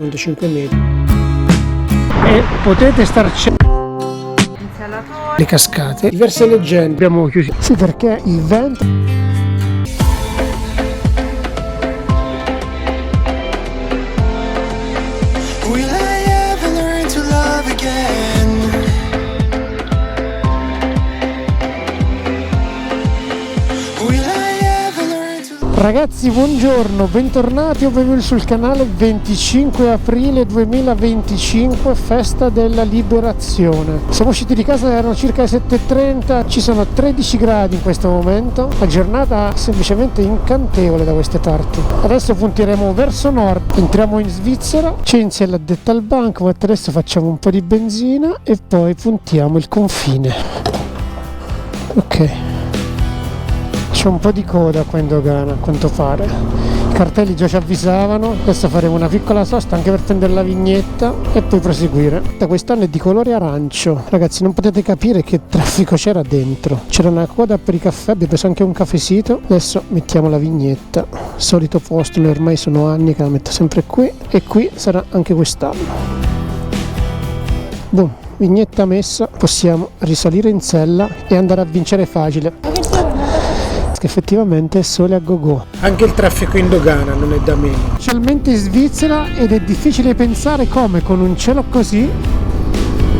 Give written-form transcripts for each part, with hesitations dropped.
95 metri e potete starci le cascate, diverse leggende abbiamo chiuso, sì, perché il vento Ragazzi, buongiorno, bentornati o benvenuti sul canale. 25 aprile 2025, festa della liberazione. Siamo usciti di casa, erano circa le 7:30, ci sono 13 gradi in questo momento, la giornata semplicemente incantevole da queste parti. Adesso punteremo verso nord, entriamo in Svizzera, Cinzia è l'addetta al bancomat, adesso facciamo un po' di benzina e poi puntiamo il confine. Ok. C'è un po' di coda qua in dogana, a quanto pare. I cartelli già ci avvisavano. Adesso faremo una piccola sosta anche per prendere la vignetta e poi proseguire. Quest'anno è di colore arancio. Ragazzi, non potete capire che traffico c'era dentro. C'era una coda per i caffè, abbiamo preso anche un caffesito. Adesso mettiamo la vignetta. Solito posto, noi ormai sono anni che la metto sempre qui. E qui sarà anche quest'anno. Boom, vignetta messa. Possiamo risalire in sella e andare a vincere facile. Che effettivamente è sole a go-go. Anche il traffico in dogana non è da meno, specialmente in Svizzera, ed è difficile pensare come con un cielo così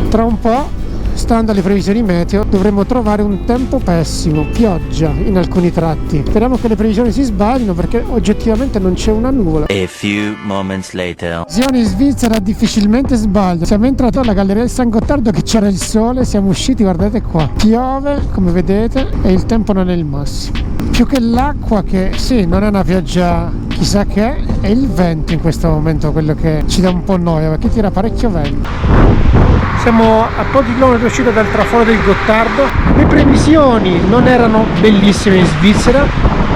tra un po', stando alle previsioni meteo, dovremmo trovare un tempo pessimo, pioggia in alcuni tratti. Speriamo che le previsioni si sbaglino, perché oggettivamente non c'è una nuvola. A few moments later. In Svizzera difficilmente sbaglia. Siamo entrati alla Galleria del San Gottardo che c'era il sole, siamo usciti, guardate qua, piove come vedete e il tempo non è il massimo. Più che l'acqua, che sì, non è una pioggia chissà che, è il vento in questo momento quello che ci dà un po' noia, perché tira parecchio vento. Siamo a pochi chilometri usciti dal traforo del Gottardo. Le previsioni non erano bellissime in Svizzera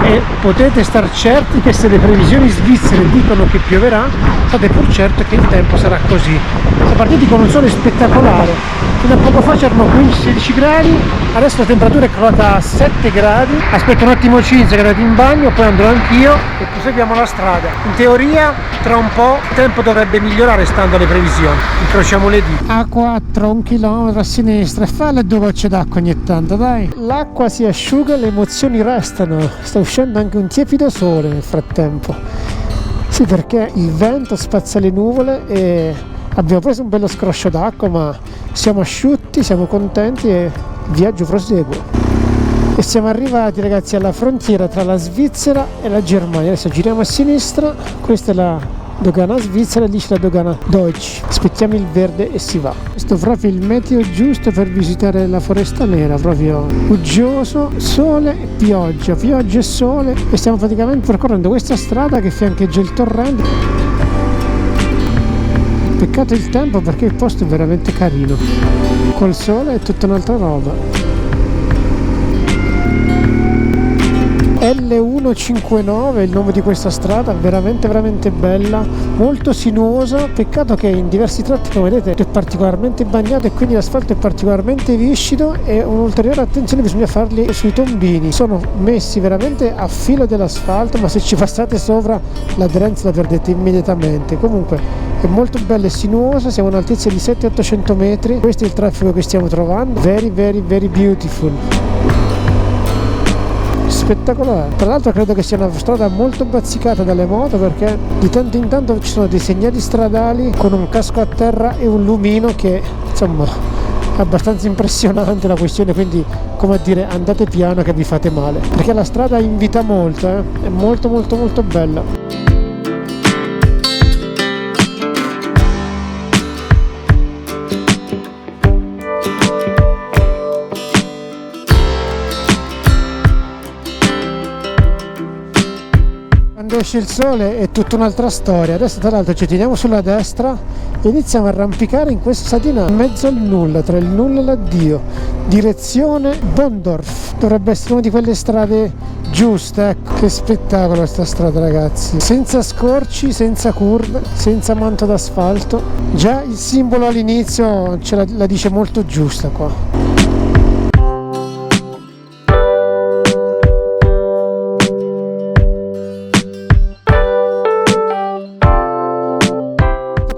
e potete star certi che se le previsioni svizzere dicono che pioverà, state pur certo che il tempo sarà così. Siamo partiti con un sole spettacolare. Fino a poco fa c'erano 15-16 gradi, adesso la temperatura è crollata a 7 gradi. Aspetto un attimo Cinzia che è andata in bagno, poi andrò anch'io e proseguiamo la strada. In teoria tra un po' il tempo dovrebbe migliorare stando alle previsioni. Incrociamo le dita. A4, 1 chilometro a sinistra, e fai 2 gocce d'acqua ogni tanto, dai. L'acqua si asciuga, le emozioni restano. Sta uscendo anche un tiepido sole nel frattempo. Sì, perché il vento spazza le nuvole e abbiamo preso un bello scroscio d'acqua, ma siamo asciutti, siamo contenti e il viaggio prosegue. E siamo arrivati, ragazzi, alla frontiera tra la Svizzera e la Germania. Adesso giriamo a sinistra, questa è la dogana svizzera e lì c'è la dogana Deutsch. Aspettiamo il verde e si va. Questo è proprio il meteo giusto per visitare la Foresta Nera, proprio uggioso, sole e pioggia, pioggia e sole, e stiamo praticamente percorrendo questa strada che fiancheggia il torrente. Peccato il tempo, perché il posto è veramente carino, col sole è tutta un'altra roba. L159 è il nome di questa strada, veramente veramente bella, molto sinuosa. Peccato che in diversi tratti, come vedete, è particolarmente bagnato e quindi l'asfalto è particolarmente viscido, e un'ulteriore attenzione bisogna farli sui tombini. Sono messi veramente a filo dell'asfalto, ma se ci passate sopra l'aderenza la perdete immediatamente. Comunque è molto bella e sinuosa, siamo a un'altezza di 700-800 metri. Questo è il traffico che stiamo trovando, very beautiful, spettacolare. Tra l'altro credo che sia una strada molto bazzicata dalle moto, perché di tanto in tanto ci sono dei segnali stradali con un casco a terra e un lumino che, insomma, è abbastanza impressionante la questione. Quindi, come a dire, andate piano che vi fate male, perché la strada invita molto, è molto bella. Quando esce il sole è tutta un'altra storia. Adesso tra l'altro ci teniamo sulla destra e iniziamo a arrampicare in questa sadina in mezzo al nulla, tra il nulla e l'addio, direzione Bondorf. Dovrebbe essere una di quelle strade giuste, ecco. Che spettacolo sta strada, ragazzi, senza scorci, senza curve, senza manto d'asfalto. Già il simbolo all'inizio la dice molto giusta qua.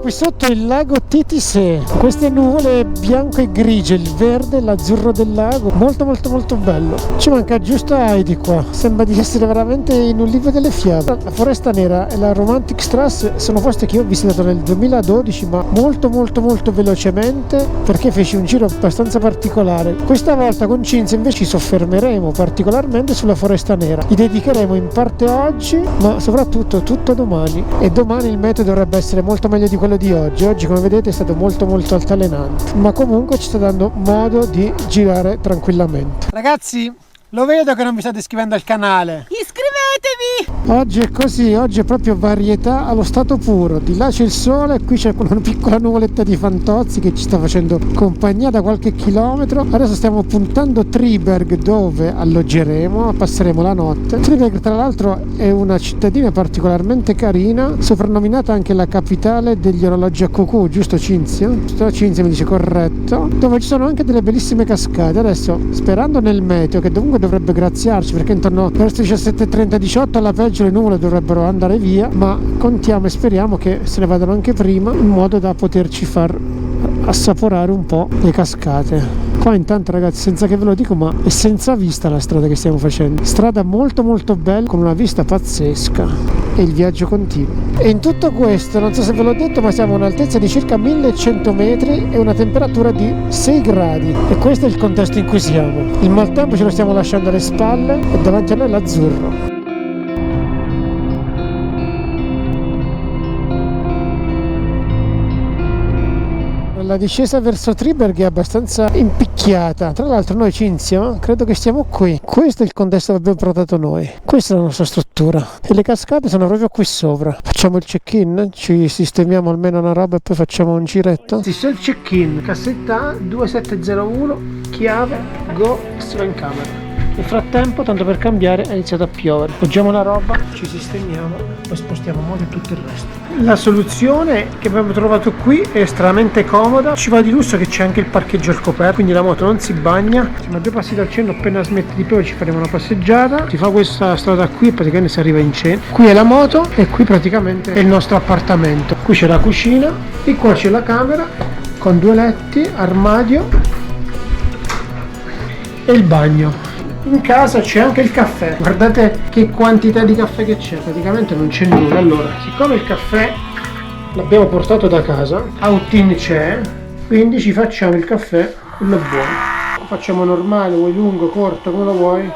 qui sotto il lago Titisee, queste nuvole bianco e grigie, il verde, l'azzurro del lago, molto molto molto bello. Ci manca giusto Heidi qua, sembra di essere veramente in un libro delle fiabe. La Foresta Nera e la Romantic Strasse sono posti che io ho visitato nel 2012, ma molto molto molto velocemente, perché feci un giro abbastanza particolare. Questa volta con Cinzia invece ci soffermeremo particolarmente sulla Foresta Nera, gli dedicheremo in parte oggi, ma soprattutto tutto domani, e domani il meteo dovrebbe essere molto meglio di quello di oggi. Oggi, come vedete, è stato molto molto altalenante, ma comunque ci sta dando modo di girare tranquillamente. Ragazzi, lo vedo che non vi state iscrivendo al canale. Iscrivetevi! Oggi è così, oggi è proprio varietà allo stato puro. Di là c'è il sole, qui c'è una piccola nuvoletta di Fantozzi che ci sta facendo compagnia da qualche chilometro. Adesso stiamo puntando Triberg, dove alloggeremo, passeremo la notte. Triberg, tra l'altro, è una cittadina particolarmente carina, soprannominata anche la capitale degli orologi a cucù, giusto Cinzia? Giusto, Cinzia mi dice corretto. Dove ci sono anche delle bellissime cascate. Adesso, sperando nel meteo, che comunque dovrebbe graziarci, perché intorno verso 17:30-18 alla peggio le nuvole dovrebbero andare via, ma contiamo e speriamo che se ne vadano anche prima, in modo da poterci far assaporare un po' le cascate. Qua intanto, ragazzi, senza che ve lo dico, ma è senza vista la strada che stiamo facendo, strada molto molto bella con una vista pazzesca, e il viaggio continua. E in tutto questo, non so se ve l'ho detto, ma siamo a un'altezza di circa 1100 metri e una temperatura di 6 gradi, e questo è il contesto in cui siamo. Il maltempo ce lo stiamo lasciando alle spalle e davanti a noi l'azzurro. La discesa verso Triberg è abbastanza impicchiata. Tra l'altro noi, Cinzia, credo che stiamo qui. Questo è il contesto che abbiamo prenotato noi. Questa è la nostra struttura. E le cascate sono proprio qui sopra. Facciamo il check-in, ci sistemiamo almeno una roba e poi facciamo un giretto. Si c'è il check-in, cassetta A 2701, chiave, go, si va in camera. Nel frattempo, tanto per cambiare, è iniziato a piovere. Poggiamo la roba, ci sistemiamo, poi spostiamo moto e tutto il resto. La soluzione che abbiamo trovato qui è estremamente comoda. Ci va di lusso che c'è anche il parcheggio al coperto, quindi la moto non si bagna. Siamo a 2 passi dal centro, appena smette di piovere ci faremo una passeggiata. Si fa questa strada qui e praticamente si arriva in centro. Qui è la moto e qui praticamente è il nostro appartamento. Qui c'è la cucina e qua c'è la camera con 2 letti, armadio e il bagno. In casa c'è anche il caffè, guardate che quantità di caffè che c'è, praticamente non c'è nulla. Allora, siccome il caffè l'abbiamo portato da casa, out-in c'è, quindi ci facciamo il caffè, quello buono. Lo facciamo normale, vuoi lungo, corto, come lo vuoi?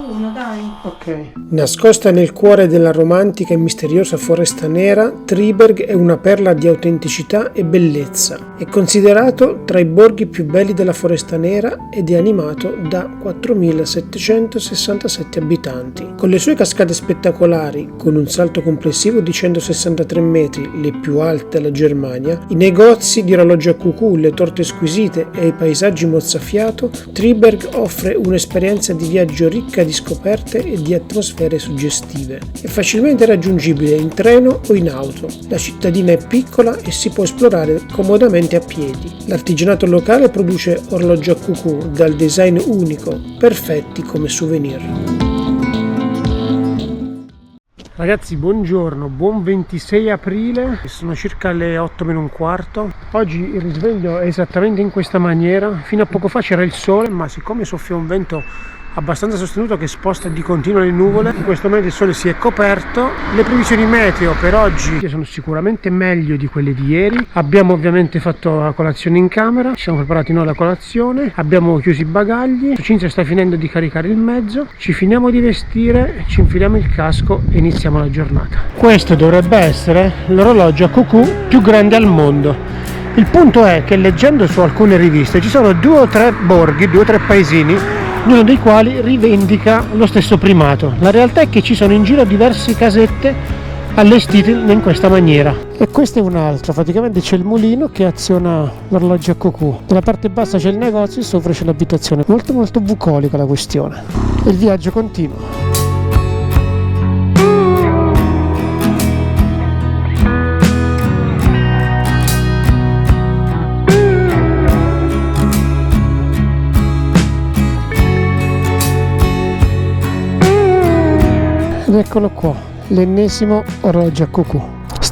Uno, dai. Ok. Nascosta nel cuore della romantica e misteriosa Foresta Nera, Triberg è una perla di autenticità e bellezza. È considerato tra i borghi più belli della Foresta Nera ed è animato da 4.767 abitanti. Con le sue cascate spettacolari, con un salto complessivo di 163 metri, le più alte alla Germania, i negozi di orologi a cucù, le torte squisite e i paesaggi mozzafiato, Triberg offre un'esperienza di viaggio ricca di scoperte e di atmosfere suggestive. È facilmente raggiungibile in treno o in auto. La cittadina è piccola e si può esplorare comodamente a piedi. L'artigianato locale produce orologi a cucù dal design unico, perfetti come souvenir. Ragazzi, buongiorno, buon 26 aprile, sono circa le 8:15. Oggi il risveglio è esattamente in questa maniera. Fino a poco fa c'era il sole, ma siccome soffia un vento abbastanza sostenuto che sposta di continuo le nuvole, in questo momento il sole si è coperto. Le previsioni meteo per oggi sono sicuramente meglio di quelle di ieri. Abbiamo ovviamente fatto la colazione in camera, ci siamo preparati noi la colazione, abbiamo chiuso i bagagli, Cinzia sta finendo di caricare il mezzo, ci finiamo di vestire, ci infiliamo il casco e iniziamo la giornata. Questo dovrebbe essere l'orologio a cucù più grande al mondo. Il punto è che, leggendo su alcune riviste, ci sono 2 o 3 borghi, 2 o 3 paesini, uno dei quali rivendica lo stesso primato. La realtà è che ci sono in giro diverse casette allestite in questa maniera. E questa è un'altra, praticamente c'è il mulino che aziona l'orologio a cucù. Nella parte bassa c'è il negozio e sopra c'è l'abitazione. Molto molto bucolica la questione. E il viaggio continua. Ed eccolo qua, l'ennesimo orologio a cucù.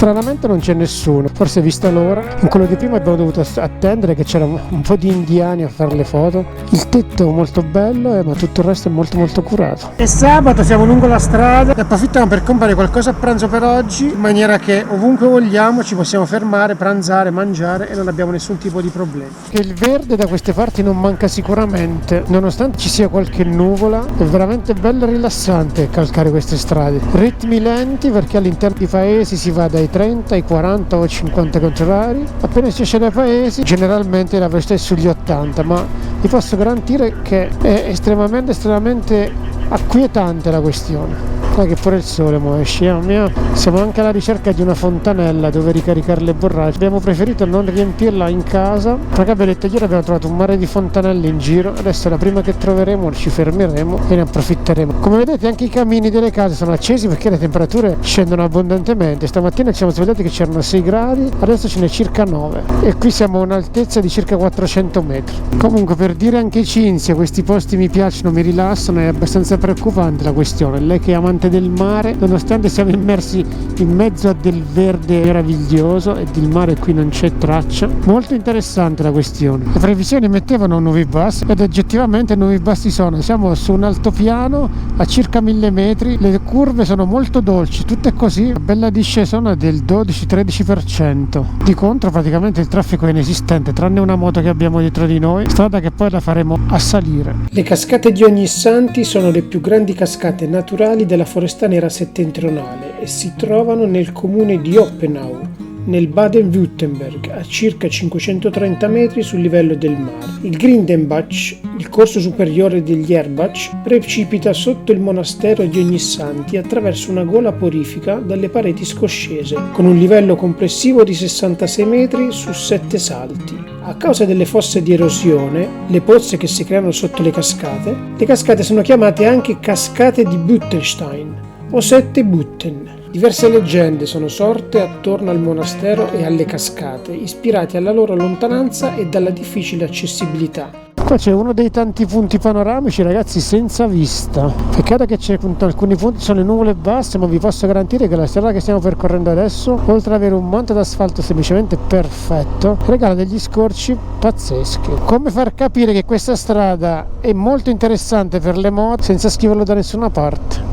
Stranamente non c'è nessuno, forse vista l'ora. In quello di prima abbiamo dovuto attendere che c'era un po' di indiani a fare le foto. Il tetto è molto bello, ma tutto il resto è molto molto curato. È sabato, siamo lungo la strada e approfittiamo per comprare qualcosa a pranzo per oggi, in maniera che ovunque vogliamo ci possiamo fermare, pranzare, mangiare e non abbiamo nessun tipo di problema. Il verde da queste parti non manca sicuramente, nonostante ci sia qualche nuvola. È veramente bello e rilassante calcare queste strade. Ritmi lenti perché all'interno di paesi si va dai 30 ai 40 o 50 km/h. Appena si esce dai paesi generalmente la velocità è sugli 80, ma vi posso garantire che è estremamente acquietante la questione. Guarda che pure il sole mo esce, mia. Siamo anche alla ricerca di una fontanella dove ricaricare le borracce. Abbiamo preferito non riempirla in casa, perché abbiamo detto ieri abbiamo trovato un mare di fontanelle in giro. Adesso la prima che troveremo ci fermeremo e ne approfitteremo. Come vedete anche i camini delle case sono accesi perché le temperature scendono abbondantemente. Stamattina ci siamo svegliati che c'erano 6 gradi, adesso ce n'è circa 9 e qui siamo a un'altezza di circa 400 metri. Comunque, per dire anche Cinzia, questi posti mi piacciono, mi rilassano, è abbastanza preoccupante la questione. Lei che è amante del mare, nonostante siamo immersi in mezzo a del verde meraviglioso e del mare qui non c'è traccia. Molto interessante la questione. Le previsioni mettevano nubi bassi ed oggettivamente nubi bassi sono. Siamo su un altopiano a circa 1000 metri, le curve sono molto dolci, tutte così, una bella discesona del 12-13%. Di contro praticamente il traffico è inesistente, tranne una moto che abbiamo dietro di noi, strada che poi la faremo a salire. Le cascate di Ognissanti sono le più grandi cascate naturali della Foresta Nera settentrionale e si trovano nel comune di Oppenau, nel Baden-Württemberg, a circa 530 metri sul livello del mare. Il Grindenbach, il corso superiore degli Erbach, precipita sotto il monastero di Ognissanti attraverso una gola porifica dalle pareti scoscese, con un livello complessivo di 66 metri su 7 salti. A causa delle fosse di erosione, le pozze che si creano sotto le cascate sono chiamate anche cascate di Buttenstein o Sette Butten. Diverse leggende sono sorte attorno al monastero e alle cascate, ispirate alla loro lontananza e dalla difficile accessibilità. Qua c'è uno dei tanti punti panoramici, ragazzi, senza vista. Peccato che c'è alcuni punti sono le nuvole basse, ma vi posso garantire che la strada che stiamo percorrendo adesso, oltre ad avere un manto d'asfalto semplicemente perfetto, regala degli scorci pazzeschi. Come far capire che questa strada è molto interessante per le moto senza scriverlo da nessuna parte?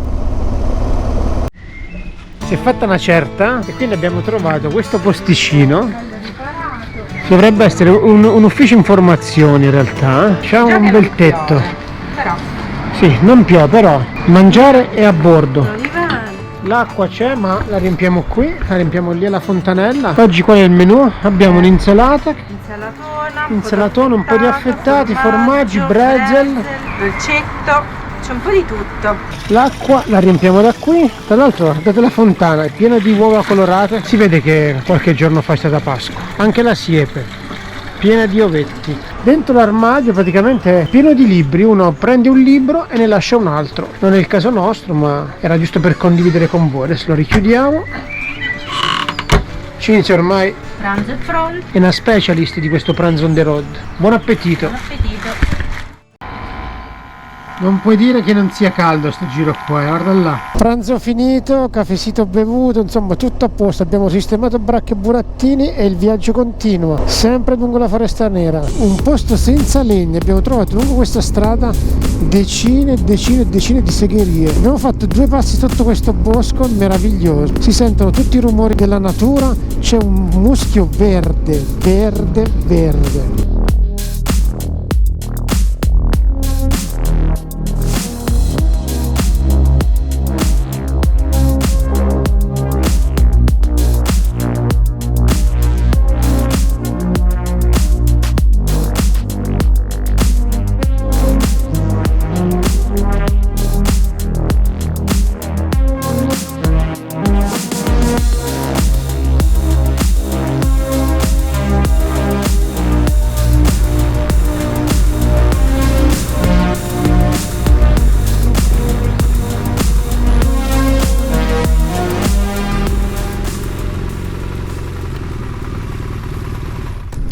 Si è fatta una certa e quindi abbiamo trovato questo posticino. Dovrebbe essere un ufficio informazioni in realtà. C'ha un bel tetto. Però. Sì, non piove, però mangiare è a bordo. L'acqua c'è, ma la riempiamo qui, la riempiamo lì alla fontanella. Oggi qual è il menù? Abbiamo un'insalata, insalatona, un po' di affettati, formaggi, pretzel, dolcetto. C'è un po' di tutto. L'acqua la riempiamo da qui. Tra l'altro guardate la fontana, è piena di uova colorate. Si vede che qualche giorno fa è stata Pasqua. Anche la siepe, piena di ovetti. Dentro l'armadio praticamente è pieno di libri. Uno prende un libro e ne lascia un altro. Non è il caso nostro, ma era giusto per condividere con voi. Adesso lo richiudiamo. Cinzia ormai Pranzo è pronto. è una specialist di questo pranzo on the road. Buon appetito. Buon appetito. Non puoi dire che non sia caldo sto giro qua, guarda là. Pranzo finito, caffècito bevuto, insomma tutto a posto. Abbiamo sistemato bracche e burattini e il viaggio continua, sempre lungo la Foresta Nera. Un posto senza legna, abbiamo trovato lungo questa strada decine e decine di segherie. Abbiamo fatto 2 passi sotto questo bosco meraviglioso. Si sentono tutti i rumori della natura, c'è un muschio verde.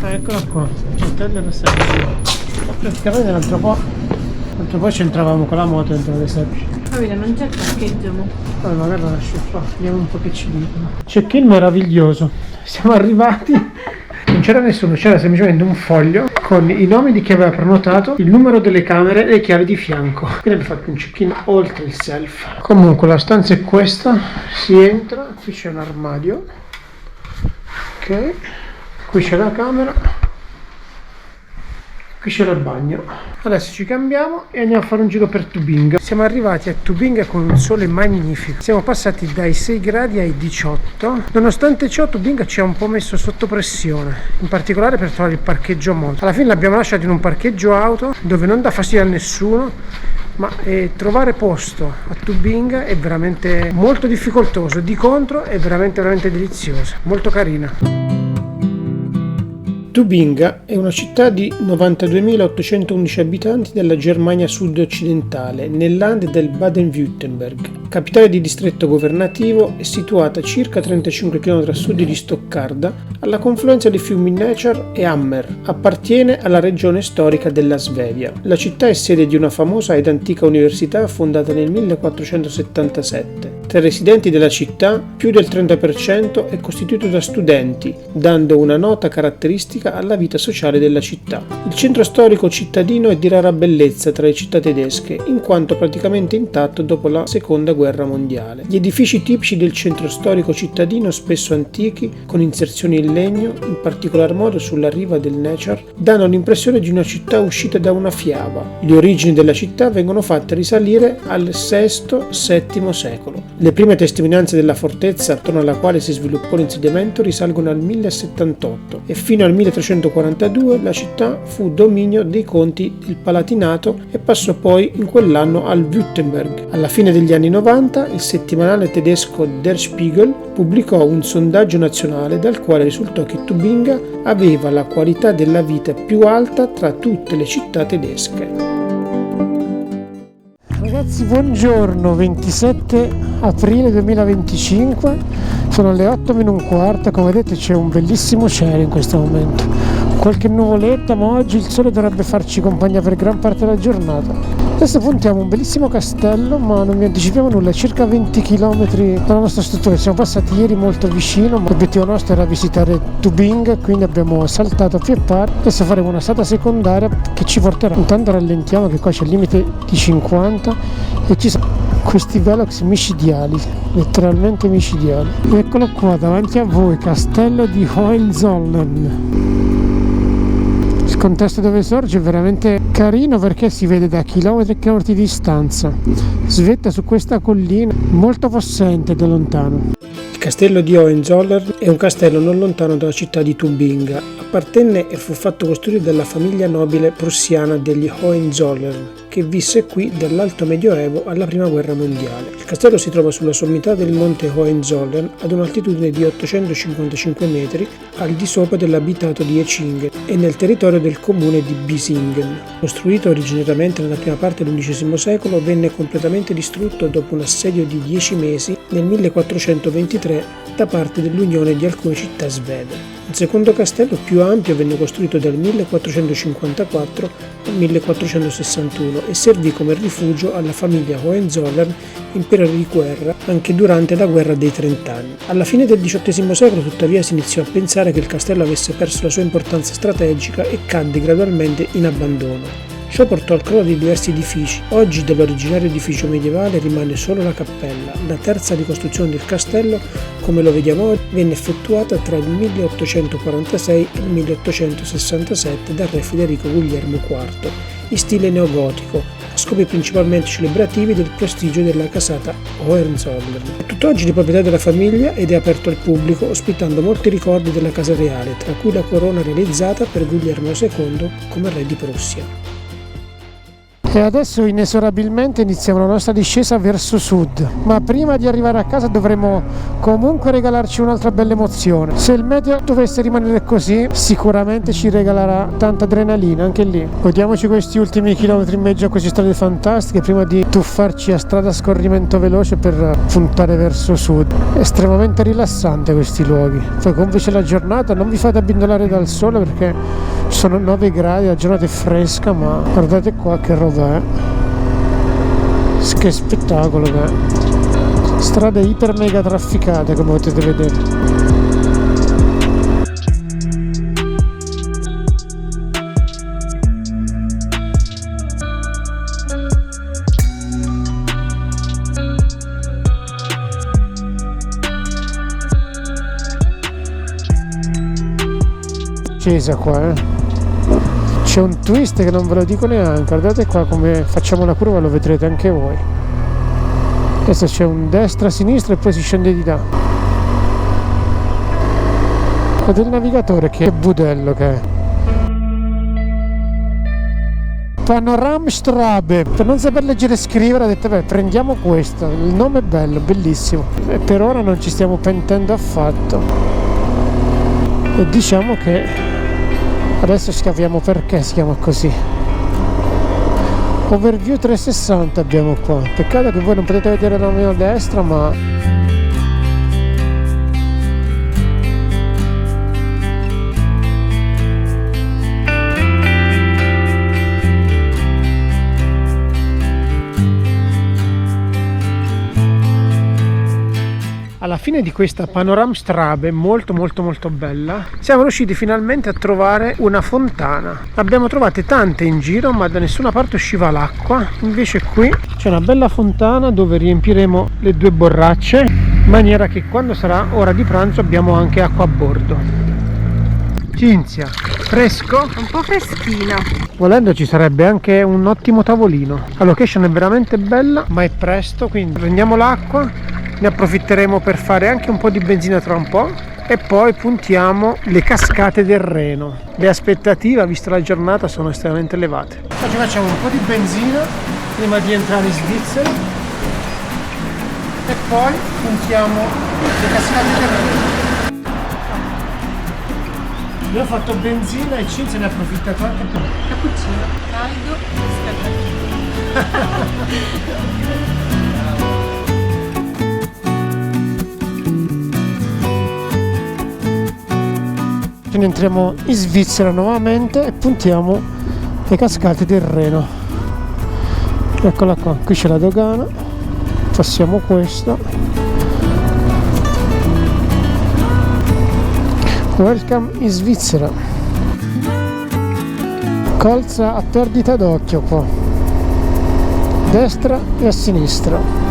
Eccola qua, Hotel Rosario. Praticamente l'altro po' Tanto poi c'entravamo con la moto dentro le Seppie. Capito, non c'è parcheggio, mo. Poi magari lo lascio qua, vediamo un po' che ci dicono. Check-in meraviglioso. Siamo arrivati, non c'era nessuno, c'era semplicemente un foglio con i nomi di chi aveva prenotato, il numero delle camere e le chiavi di fianco. Quindi abbiamo fatto un check-in oltre il self. Comunque la stanza è questa, si entra, qui c'è un armadio. Ok, qui c'è la camera. Qui c'era il bagno. Adesso ci cambiamo e andiamo a fare un giro per Tubinga. Siamo arrivati a Tubinga con un sole magnifico. Siamo passati dai 6 gradi ai 18. Nonostante ciò Tubinga ci ha un po' messo sotto pressione, in particolare per trovare il parcheggio moto. Alla fine l'abbiamo lasciato in un parcheggio auto dove non dà fastidio a nessuno, ma trovare posto a Tubinga è veramente molto difficoltoso. Di contro è veramente delizioso, molto carina. Tubinga è una città di 92.811 abitanti della Germania sud-occidentale, nel Land del Baden-Württemberg. Capitale di distretto governativo, è situata a circa 35 km a sud di Stoccarda, alla confluenza dei fiumi Neckar e Ammer. Appartiene alla regione storica della Svevia. La città è sede di una famosa ed antica università fondata nel 1477. Tra i residenti della città, più del 30% è costituito da studenti, dando una nota caratteristica alla vita sociale della città. Il centro storico cittadino è di rara bellezza tra le città tedesche, in quanto praticamente intatto dopo la Seconda Guerra Mondiale. Gli edifici tipici del centro storico cittadino, spesso antichi, con inserzioni in legno, in particolar modo sulla riva del Neckar, danno l'impressione di una città uscita da una fiaba. Le origini della città vengono fatte risalire al VI-VII secolo. Le prime testimonianze della fortezza attorno alla quale si sviluppò l'insediamento risalgono al 1078 e fino al 1342 la città fu dominio dei conti del Palatinato e passò poi in quell'anno al Württemberg. Alla fine degli anni 90 il settimanale tedesco Der Spiegel pubblicò un sondaggio nazionale dal quale risultò che Tubinga aveva la qualità della vita più alta tra tutte le città tedesche. Ragazzi, buongiorno, 27 aprile 2025, sono le 8:15, come vedete c'è un bellissimo cielo in questo momento, qualche nuvoletta, ma oggi il sole dovrebbe farci compagnia per gran parte della giornata. Adesso puntiamo un bellissimo castello, ma non vi anticipiamo nulla, è circa 20 km dalla nostra struttura. Siamo passati ieri molto vicino, ma l'obiettivo nostro era visitare Tubinga, quindi abbiamo saltato più e pari. Adesso faremo una strada secondaria che ci porterà. Intanto rallentiamo, che qua c'è il limite di 50 e ci sono questi velox micidiali, letteralmente micidiali. Eccolo qua davanti a voi, castello di Hohenzollern. Il contesto dove sorge è veramente carino perché si vede da chilometri e chilometri di distanza, svetta su questa collina molto possente da lontano. Il castello di Hohenzollern è un castello non lontano dalla città di Tubinga. Appartenne e fu fatto costruire dalla famiglia nobile prussiana degli Hohenzollern, che visse qui dall'Alto Medioevo alla Prima Guerra Mondiale. Il castello si trova sulla sommità del monte Hohenzollern ad un'altitudine di 855 metri al di sopra dell'abitato di Echingen e nel territorio del comune di Bisingen. Costruito originariamente nella prima parte dell'XI secolo, venne completamente distrutto dopo un assedio di 10 mesi nel 1423 da parte dell'unione di alcune città sveve. Il secondo castello, più ampio, venne costruito dal 1454 al 1461 e servì come rifugio alla famiglia Hohenzollern in periodo di guerra, anche durante la guerra dei 30 anni. Alla fine del XVIII secolo, tuttavia, si iniziò a pensare che il castello avesse perso la sua importanza strategica e cadde gradualmente in abbandono. Ciò portò al crollo di diversi edifici. Oggi dell'originario edificio medievale rimane solo la cappella. La terza ricostruzione del castello, come lo vediamo oggi, venne effettuata tra il 1846 e il 1867 dal re Federico Guglielmo IV, in stile neogotico, a scopi principalmente celebrativi del prestigio della casata Hohenzollern. È tutt'oggi di proprietà della famiglia ed è aperto al pubblico, ospitando molti ricordi della casa reale, tra cui la corona realizzata per Guglielmo II come re di Prussia. E adesso inesorabilmente iniziamo la nostra discesa verso sud, ma prima di arrivare a casa dovremo comunque regalarci un'altra bella emozione. Se il meteo dovesse rimanere così, sicuramente ci regalerà tanta adrenalina anche lì. Godiamoci questi ultimi chilometri in mezzo a queste strade fantastiche prima di tuffarci a strada a scorrimento veloce per puntare verso sud. Estremamente rilassante questi luoghi. Poi come c'è la giornata, non vi fate abbindolare dal sole perché Sono 9 gradi, la giornata è fresca, ma guardate qua che roba è. Che spettacolo che è. Strade iper mega trafficate, come potete vedere. Qua c'è un twist che non ve lo dico neanche, guardate qua come facciamo la curva, lo vedrete anche voi. Adesso c'è un destra, sinistra e poi si scende di là. Guardate il navigatore, che budello che è. Panoramstrabe. Per non saper leggere e scrivere ho detto beh, prendiamo questo, il nome è bello, bellissimo, e per ora non ci stiamo pentendo affatto. E diciamo che adesso scaviamo perché si chiama così. Overview 360 abbiamo qua. Peccato che voi non potete vedere la mia destra, ma alla fine di questa Panoramstrabe molto bella siamo riusciti finalmente a trovare una fontana. Abbiamo trovate tante in giro, ma da nessuna parte usciva l'acqua. Invece qui c'è una bella fontana dove riempiremo le 2 borracce, in maniera che quando sarà ora di pranzo abbiamo anche acqua a bordo. Cinzia, fresco? Un po' freschino. Volendo ci sarebbe anche un ottimo tavolino. La location è veramente bella, ma è presto, quindi prendiamo l'acqua. Ne approfitteremo per fare anche un po' di benzina tra un po' e poi puntiamo le cascate del Reno. Le aspettative, vista la giornata, sono estremamente elevate. Oggi facciamo un po' di benzina prima di entrare in Svizzera e poi puntiamo le cascate del Reno. Io ho fatto benzina e Cinzia ne ha approfittato anche per Cappuccino caldo e scaldato. Entriamo in Svizzera nuovamente e puntiamo le cascate del Reno. Eccola qua, qui c'è la dogana, passiamo questo. Welcome in Svizzera. Colza a perdita d'occhio qua, destra e a sinistra.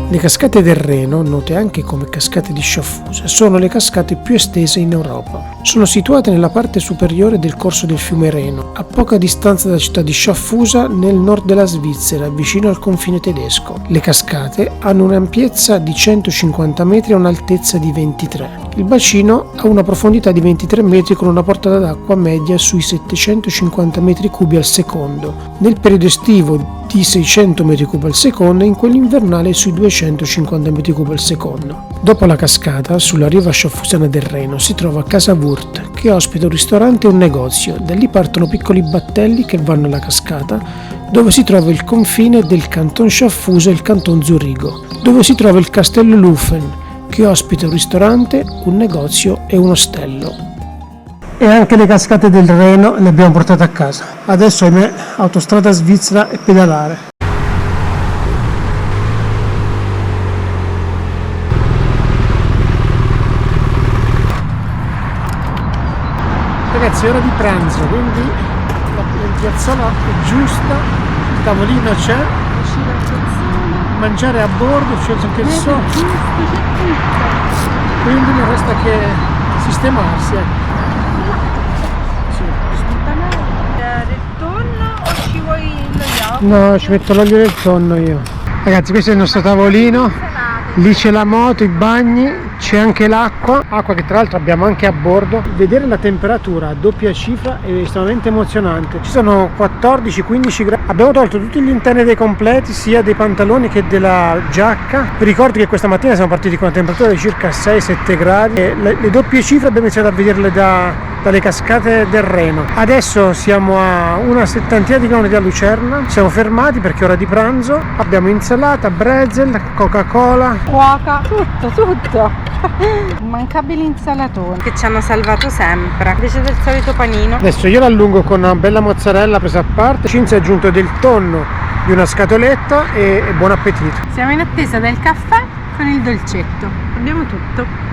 Le cascate del Reno, note anche come cascate di Schaffhausen, sono le cascate più estese in Europa. Sono situate nella parte superiore del corso del fiume Reno, a poca distanza dalla città di Schaffhausen nel nord della Svizzera, vicino al confine tedesco. Le cascate hanno un'ampiezza di 150 metri e un'altezza di 23. Il bacino ha una profondità di 23 metri con una portata d'acqua media sui 750 metri cubi al secondo. Nel periodo estivo di 600 metri cubi al secondo e in quello invernale sui 250 metri cubi al secondo. Dopo la cascata, sulla riva schaffhausena del Reno, si trova Casa Wurt, che ospita un ristorante e un negozio. Da lì partono piccoli battelli che vanno alla cascata, dove si trova il confine del canton Schaffhausen e il canton Zurigo, dove si trova il castello Lufen, che ospita un ristorante, un negozio e un ostello. E anche le cascate del Reno le abbiamo portate a casa. Adesso ahimè, autostrada svizzera e pedalare. Ragazzi, è ora di pranzo, quindi il piazzola è giusta, il tavolino c'è, mangiare a bordo, c'è anche il sole, quindi non resta che sistemarsi. Del tonno o ci vuoi lo yogurt? No, ci metto l'olio del tonno io. Ragazzi, questo è il nostro tavolino. Salate, Lì c'è la moto, i bagni, c'è anche l'acqua che tra l'altro abbiamo anche a bordo. Vedere la temperatura a doppia cifra è estremamente emozionante. Ci sono 14-15 gradi. Abbiamo tolto tutti gli interni dei completi, sia dei pantaloni che della giacca. Vi ricordo che questa mattina siamo partiti con una temperatura di circa 6-7 gradi e le doppie cifre abbiamo iniziato a vederle dalle cascate del Reno. Adesso siamo a una settantina di chilometri da Lucerna, siamo fermati perché è ora di pranzo, abbiamo insalata, brezel, Coca-Cola, Cuoca, tutto. Immancabili insalatoni che ci hanno salvato sempre, invece del solito panino. Adesso io l'allungo con una bella mozzarella presa a parte, Cinzia ha aggiunto del tonno di una scatoletta e buon appetito. Siamo in attesa del caffè con il dolcetto, abbiamo tutto.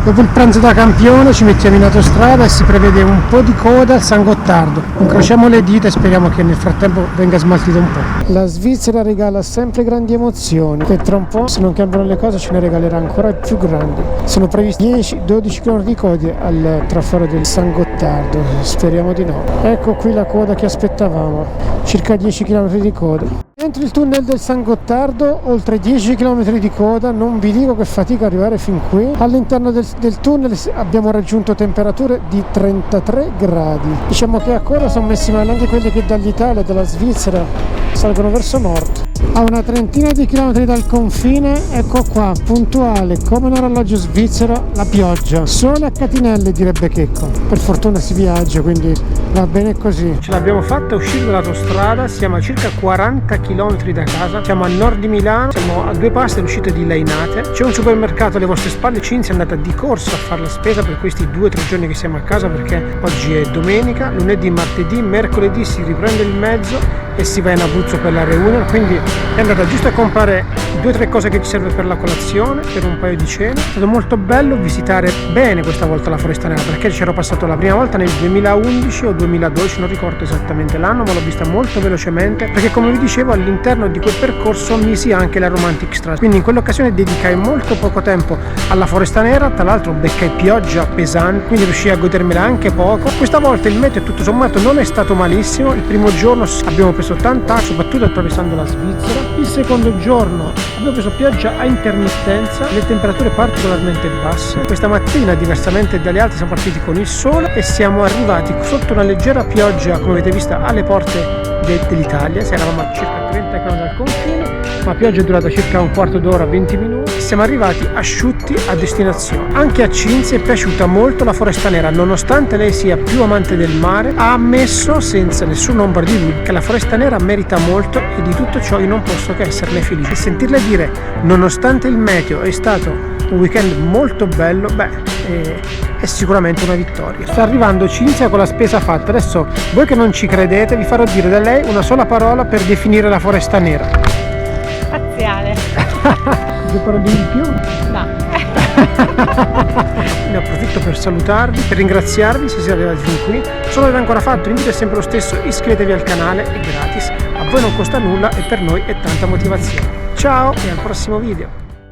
Dopo il pranzo da campione ci mettiamo in autostrada e si prevede un po' di coda al San Gottardo. Incrociamo le dita e speriamo che nel frattempo venga smaltito un po'. La Svizzera regala sempre grandi emozioni e tra un po', se non cambiano le cose, ce ne regalerà ancora più grandi. Sono previsti 10-12 km di code al traforo del San Gottardo, speriamo di no. Ecco qui la coda che aspettavamo, circa 10 km di coda. Dentro il tunnel del San Gottardo, oltre 10 km di coda, non vi dico che fatica arrivare fin qui. All'interno del tunnel abbiamo raggiunto temperature di 33 gradi. Diciamo che a coda sono messi male anche quelli che dall'Italia e dalla Svizzera salgono verso nord. A una trentina di chilometri dal confine, ecco qua, puntuale come un orologio svizzero, la pioggia. Sole a catinelle, direbbe Checco. Per fortuna si viaggia, quindi va bene così. Ce l'abbiamo fatta uscire dall'autostrada, siamo a circa 40 km da casa, siamo a nord di Milano, siamo a 2 passi dall'uscita di Lainate. C'è un supermercato alle vostre spalle, Cinzia è andata di corsa a fare la spesa per questi 2-3 giorni che siamo a casa, perché oggi è domenica, lunedì, martedì, mercoledì si riprende il mezzo e si va in Abruzzo per la reunion, quindi è andata giusto a comprare 2-3 cose che ci serve per la colazione, per un paio di cene. È stato molto bello visitare bene questa volta la Foresta Nera, perché c'ero passato la prima volta nel 2011 o 2012, non ricordo esattamente l'anno, ma l'ho vista molto velocemente, perché come vi dicevo all'interno di quel percorso misi anche la Romantic Straße, quindi in quell'occasione dedicai molto poco tempo alla Foresta Nera, tra l'altro beccai pioggia pesante, quindi riuscii a godermela anche poco. Questa volta il meteo tutto sommato non è stato malissimo, il primo giorno abbiamo preso tanta acqua, soprattutto attraversando la Svizzera, il secondo giorno abbiamo preso pioggia a intermittenza, le temperature particolarmente basse. Questa mattina, diversamente dalle altre, siamo partiti con il sole e siamo arrivati sotto una leggera pioggia, come avete visto, alle porte dell'Italia. Eravamo a circa 30 km dal confine, ma la pioggia è durata circa un quarto d'ora, 20 minuti. Siamo arrivati asciutti a destinazione. Anche a Cinzia è piaciuta molto la Foresta Nera, nonostante lei sia più amante del mare, ha ammesso senza nessun ombra di dubbio che la Foresta Nera merita molto e di tutto ciò io non posso che esserne felice. E sentirle dire, nonostante il meteo è stato un weekend molto bello, è sicuramente una vittoria. Sta arrivando Cinzia con la spesa fatta. Adesso, voi che non ci credete, vi farò dire da lei una sola parola per definire la Foresta Nera. Spaziale. Due parole di più? No. Ne approfitto per salutarvi, per ringraziarvi se siete arrivati fin qui. Se non l'avete ancora fatto, l'invito è sempre lo stesso, iscrivetevi al canale, è gratis, a voi non costa nulla e per noi è tanta motivazione. Ciao e al prossimo video.